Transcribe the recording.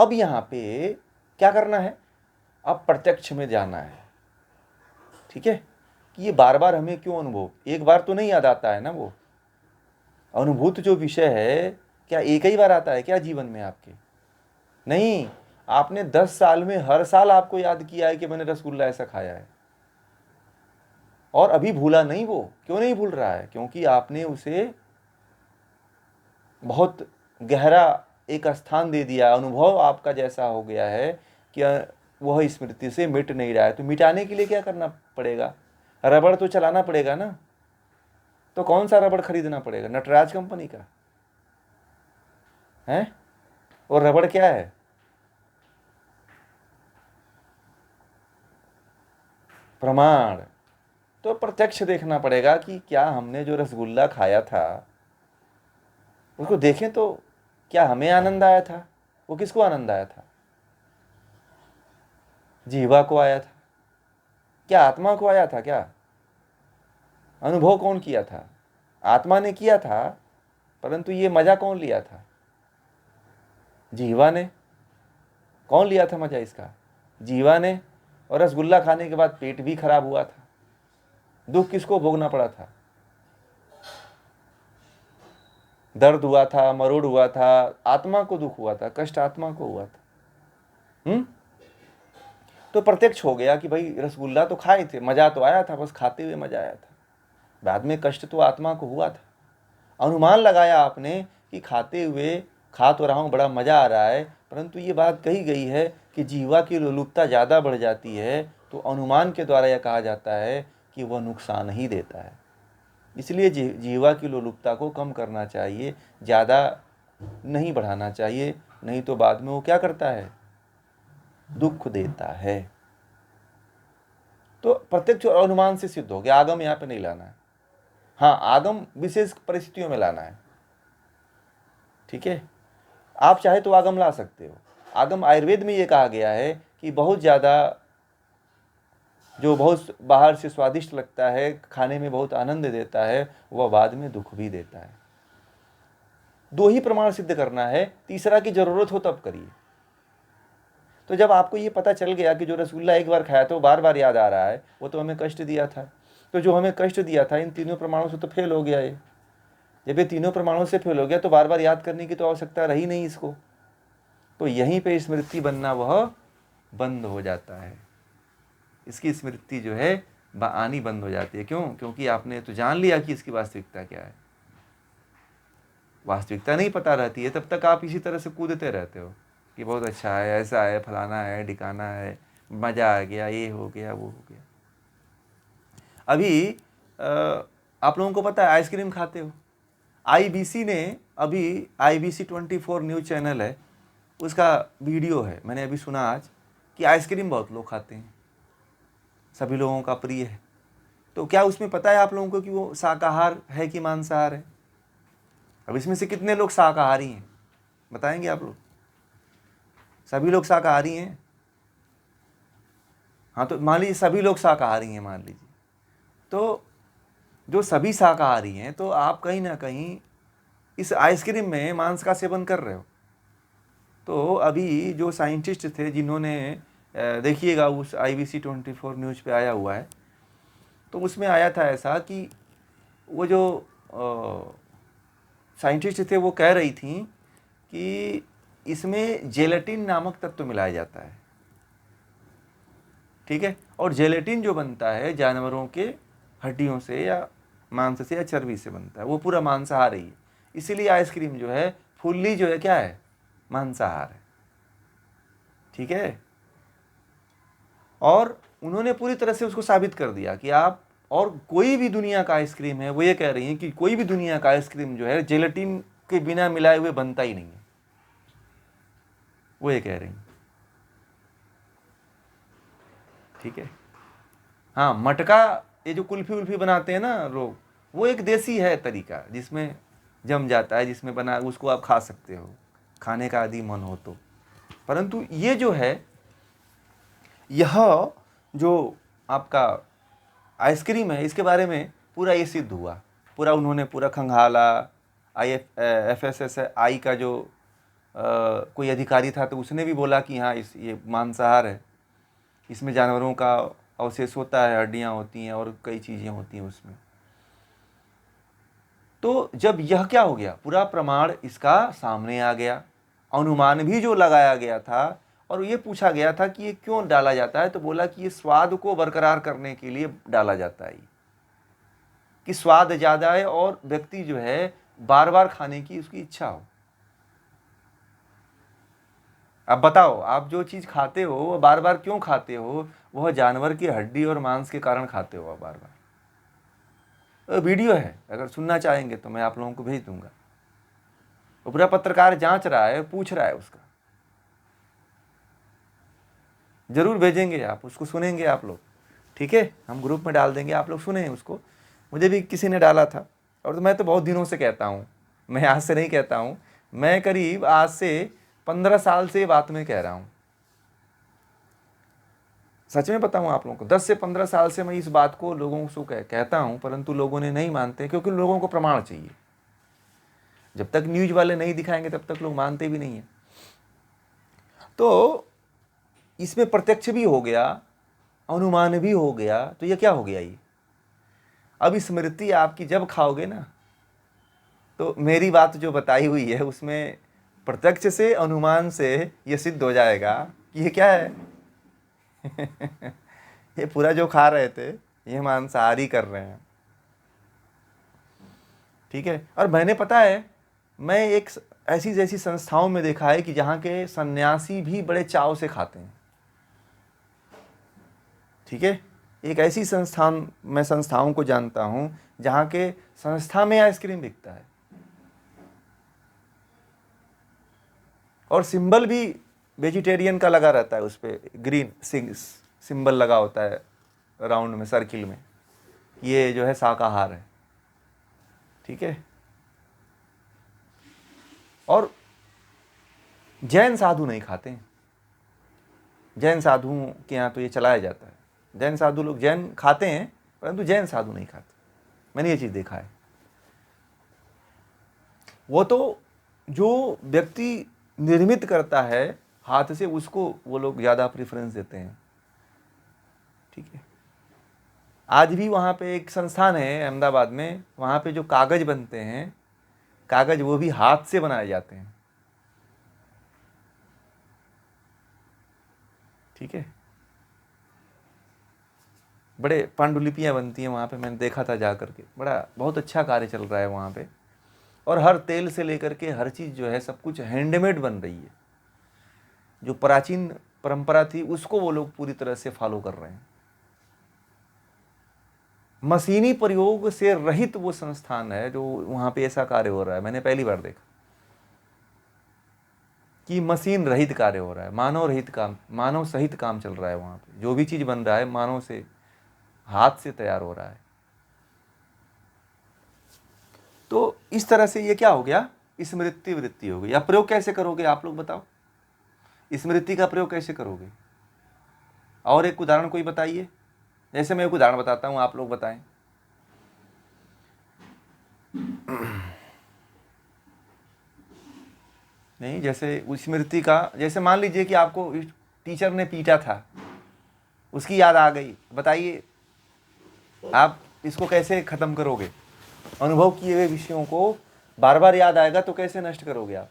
अब यहाँ पे क्या करना है, अब प्रत्यक्ष में जाना है। ठीक है, कि ये बार बार हमें क्यों अनुभव, एक बार तो नहीं याद आता है ना, वो अनुभूत जो विषय है क्या एक ही बार आता है क्या जीवन में आपके? नहीं, आपने 10 साल में हर साल आपको याद किया है कि मैंने रसगुल्ला ऐसा खाया है, और अभी भूला नहीं। वो क्यों नहीं भूल रहा है? क्योंकि आपने उसे बहुत गहरा एक स्थान दे दिया, अनुभव आपका जैसा हो गया है कि वह स्मृति से मिट नहीं रहा है। तो मिटाने के लिए क्या करना पड़ेगा? रबड़ तो चलाना पड़ेगा ना। तो कौन सा रबड़ खरीदना पड़ेगा? नटराज कंपनी का है। और रबड़ क्या है? प्रमाण। तो प्रत्यक्ष देखना पड़ेगा कि क्या हमने जो रसगुल्ला खाया था उसको देखें तो क्या हमें आनंद आया था? वो किसको आनंद आया था? जीवा को आया था क्या? आत्मा को आया था क्या? अनुभव कौन किया था? आत्मा ने किया था, परंतु ये मजा कौन लिया था? जीवा ने। कौन लिया था मजा इसका? जीवा ने। और रसगुल्ला खाने के बाद पेट भी खराब हुआ था। दुख किसको भोगना पड़ा था? दर्द हुआ था, मरोड़ हुआ था, आत्मा को दुख हुआ था, कष्ट आत्मा को हुआ था। तो प्रत्यक्ष हो गया कि भाई रसगुल्ला तो खाए थे, मजा तो आया था, बस खाते हुए मजा आया था, बाद में कष्ट तो आत्मा को हुआ था। अनुमान लगाया आपने कि खाते हुए खा तो रहा हूं, बड़ा मजा आ रहा है, परंतु ये बात कही गई है कि जीवा की लोलुपता ज़्यादा बढ़ जाती है, तो अनुमान के द्वारा यह कहा जाता है कि वह नुकसान ही देता है। इसलिए जीवा की लोलुपता को कम करना चाहिए, ज़्यादा नहीं बढ़ाना चाहिए, नहीं तो बाद में वो क्या करता है? दुख देता है। तो प्रत्यक्ष और अनुमान से सिद्ध हो गया, आगम यहाँ पे नहीं लाना है। हाँ, आगम विशेष परिस्थितियों में लाना है। ठीक है, आप चाहे तो आगम ला सकते हो। आगम आयुर्वेद में ये कहा गया है कि बहुत ज़्यादा जो बहुत बाहर से स्वादिष्ट लगता है, खाने में बहुत आनंद देता है, वह बाद में दुख भी देता है। 2 ही प्रमाण सिद्ध करना है, तीसरा की जरूरत हो तब करिए। तो जब आपको ये पता चल गया कि जो रसगुल्ला एक बार खाया तो बार बार याद आ रहा है, वो तो हमें कष्ट दिया था, तो जो हमें कष्ट दिया था इन तीनों प्रमाणों से तो फेल हो गया ये। जब ये तीनों प्रमाणों से फेल हो गया तो बार बार याद करने की तो आवश्यकता रही नहीं इसको। तो यहीं पे स्मृति बनना वह बंद हो जाता है। इसकी स्मृति जो है आनी बंद हो जाती है। क्यों? क्योंकि आपने तो जान लिया कि इसकी वास्तविकता क्या है। वास्तविकता नहीं पता रहती है तब तक आप इसी तरह से कूदते रहते हो कि बहुत अच्छा है, ऐसा है, फलाना है, ढिकाना है, मज़ा आ गया, ये हो गया, वो हो गया। अभी आप लोगों को पता है आइसक्रीम खाते हो, आईबीसी ने अभी IBC 24 न्यूज़ चैनल है, उसका वीडियो है, मैंने अभी सुना आज कि आइसक्रीम बहुत लोग खाते हैं, सभी लोगों का प्रिय है। तो क्या उसमें पता है आप लोगों को कि वो शाकाहार है कि मांसाहार है? अब इसमें से कितने लोग शाकाहारी हैं बताएंगे आप लोग? सभी लोग शाकाहारी हैं? हाँ, तो मान लीजिए सभी लोग शाकाहारी हैं, मान लीजिए। तो जो सभी शाकाहारी हैं तो आप कहीं ना कहीं इस आइसक्रीम में मांस का सेवन कर रहे हो। तो अभी जो साइंटिस्ट थे जिन्होंने देखिएगा उस IBC 24 न्यूज़ पे आया हुआ है, तो उसमें आया था ऐसा कि वो जो साइंटिस्ट थे वो कह रही थी कि इसमें जेलेटिन नामक तत्व मिलाया जाता है। ठीक है, और जेलेटिन जो बनता है जानवरों के हड्डियों से या मांस से या चर्बी से बनता है, वो पूरा मांसाहारी है। इसीलिए आइसक्रीम जो है फुल्ली जो है क्या है? मांसाहार है। ठीक है, और उन्होंने पूरी तरह से उसको साबित कर दिया कि आप और कोई भी दुनिया का आइसक्रीम है, वो ये कह रही हैं कि कोई भी दुनिया का आइसक्रीम जो है जेलेटिन के बिना मिलाए हुए बनता ही नहीं है, वो ये कह रही हैं। ठीक है, हाँ, मटका ये जो कुल्फी उल्फी बनाते हैं ना लोग, वो एक देसी है तरीका जिसमें जम जाता है, जिसमें बना उसको आप खा सकते हो, खाने का यदि मन हो तो। परंतु ये जो है, यह जो आपका आइसक्रीम है, इसके बारे में पूरा ये सिद्ध हुआ, पूरा उन्होंने पूरा खंगाला। FSSAI का जो कोई अधिकारी था तो उसने भी बोला कि हाँ ये मांसाहार है, इसमें जानवरों का अवशेष होता है, हड्डियाँ होती हैं और कई चीज़ें होती हैं उसमें। तो जब यह क्या हो गया, पूरा प्रमाण इसका सामने आ गया, अनुमान भी जो लगाया गया था और ये पूछा गया था कि ये क्यों डाला जाता है, तो बोला कि ये स्वाद को बरकरार करने के लिए डाला जाता है, कि स्वाद ज़्यादा है और व्यक्ति जो है बार बार खाने की उसकी इच्छा हो। अब बताओ, आप जो चीज़ खाते हो वो बार बार क्यों खाते हो? वह जानवर की हड्डी और मांस के कारण खाते हो आप बार बार। तो वीडियो है, अगर सुनना चाहेंगे तो मैं आप लोगों को भेज दूंगा। वो पूरा पत्रकार जांच रहा है, पूछ रहा है उसका, जरूर भेजेंगे, आप उसको सुनेंगे आप लोग, ठीक है? हम ग्रुप में डाल देंगे, आप लोग सुने उसको। मुझे भी किसी ने डाला था, और तो मैं तो बहुत दिनों से कहता हूँ, मैं आज से नहीं कहता हूँ, मैं करीब आज से 15 साल से ये बात मैं कह रहा हूँ। सच में बताऊँ आप लोगों को, 10 से 15 साल से मैं इस बात को लोगों से कहता हूँ, परंतु लोगों ने नहीं मानते, क्योंकि लोगों को प्रमाण चाहिए। जब तक न्यूज वाले नहीं दिखाएंगे तब तक लोग मानते भी नहीं है। तो इसमें प्रत्यक्ष भी हो गया, अनुमान भी हो गया, तो ये क्या हो गया? ये अब स्मृति आपकी जब खाओगे ना, तो मेरी बात जो बताई हुई है उसमें प्रत्यक्ष से, अनुमान से ये सिद्ध हो जाएगा कि ये क्या है ये पूरा जो खा रहे थे ये मांसाहारी कर रहे हैं, ठीक है? और मैंने पता है, मैं एक ऐसी जैसी संस्थाओं में देखा है कि जहाँ के सन्यासी भी बड़े चाव से खाते हैं, ठीक है? एक ऐसी संस्थान, मैं संस्थाओं को जानता हूँ जहाँ के संस्था में आइसक्रीम बिकता है, और सिंबल भी वेजिटेरियन का लगा रहता है, उस पर ग्रीन सिंबल लगा होता है राउंड में, सर्किल में, ये जो है शाकाहार है, ठीक है? और जैन साधु नहीं खाते हैं, जैन साधुओं के यहाँ तो ये चलाया जाता है, जैन साधु लोग जैन खाते हैं, परंतु जैन साधु नहीं खाते। मैंने ये चीज़ देखा है। वो तो जो व्यक्ति निर्मित करता है हाथ से, उसको वो लोग ज़्यादा प्रेफरेंस देते हैं, ठीक है? आज भी वहाँ पे एक संस्थान है अहमदाबाद में, वहाँ पे जो कागज़ बनते हैं, कागज़ वो भी हाथ से बनाए जाते हैं, ठीक है? बड़े पांडुलिपियाँ बनती हैं वहाँ पे, मैंने देखा था जा करके, बड़ा बहुत अच्छा कार्य चल रहा है वहाँ पे। और हर तेल से लेकर के हर चीज़ जो है सब कुछ हैंडमेड बन रही है। जो प्राचीन परंपरा थी उसको वो लोग पूरी तरह से फॉलो कर रहे हैं। मशीनी प्रयोग से रहित वो संस्थान है जो वहाँ पे ऐसा कार्य हो रहा है। मैंने पहली बार देखा कि मशीन रहित कार्य हो रहा है, मानव रहित काम, मानव सहित काम चल रहा है वहाँ पे। जो भी चीज़ बन रहा है मानव से, हाथ से तैयार हो रहा है। तो इस तरह से ये क्या हो गया? स्मृति वृत्ति हो गई। अब प्रयोग कैसे करोगे आप लोग बताओ? स्मृति का प्रयोग कैसे करोगे? और एक उदाहरण कोई बताइए। जैसे मैं एक उदाहरण बताता हूँ, आप लोग बताएं। नहीं, जैसे स्मृति का, जैसे मान लीजिए कि आपको टीचर ने पीटा था, उसकी याद आ गई, बताइए आप इसको कैसे खत्म करोगे? अनुभव किए हुए विषयों को बार बार याद आएगा तो कैसे नष्ट करोगे आप?